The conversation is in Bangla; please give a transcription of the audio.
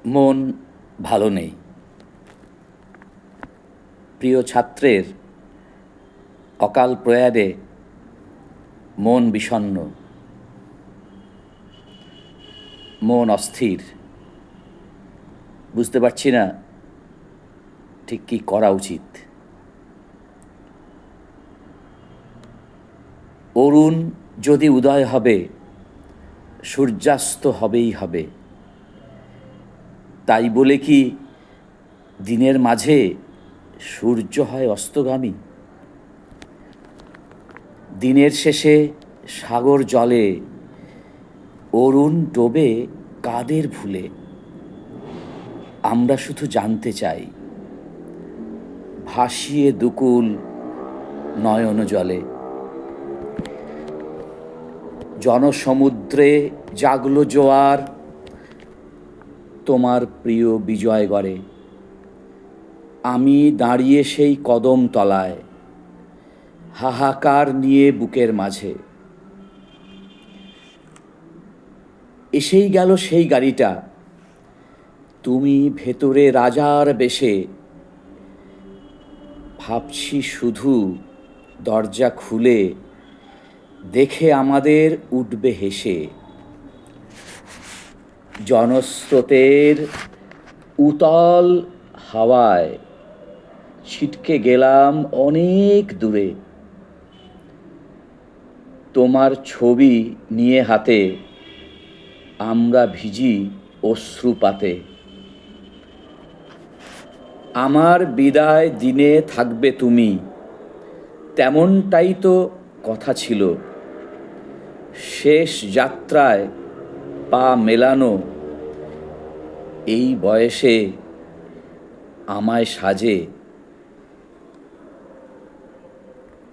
মন ভালো নেই। প্রিয় ছাত্রের অকাল প্রয়াণে মন বিষণ্ণ, মন অস্থির। বুঝতে পারছি না ঠিক কী করা উচিত। অরুণ যদি উদয় হবে, সূর্যাস্ত হবেই হবে। তাই বলে কি দিনের মাঝে সূর্য হয় অস্তগামী? দিনের শেষে সাগর জলে অরুণ ডোবে কাদের ভুলে? আমরা শুধু জানতে চাই, ভাসিয়ে দুকুল নয়ন জলে। জনসমুদ্রে জাগলো জোয়ার তোমার প্রিয় বিজয়গড়ে। আমি দাঁড়িয়ে সেই কদম তলায়, হাহাকার নিয়ে বুকের মাঝে। এসেই গেল সেই গাড়িটা, তুমি ভেতরে রাজার বেশে। ভাবছি শুধু দরজা খুলে দেখে আমাদের উঠবে হেসে। জনস্রোতের উতল হাওয়ায় ছিটকে গেলাম অনেক দূরে। তোমার ছবি নিয়ে হাতে আমরা ভিজি অশ্রুপাতে। আমার বিদায় দিনে থাকবে তুমি, তেমনটাই তো কথা ছিল। শেষ যাত্রায় পা মেলানো এই বয়সে আমায় সাজে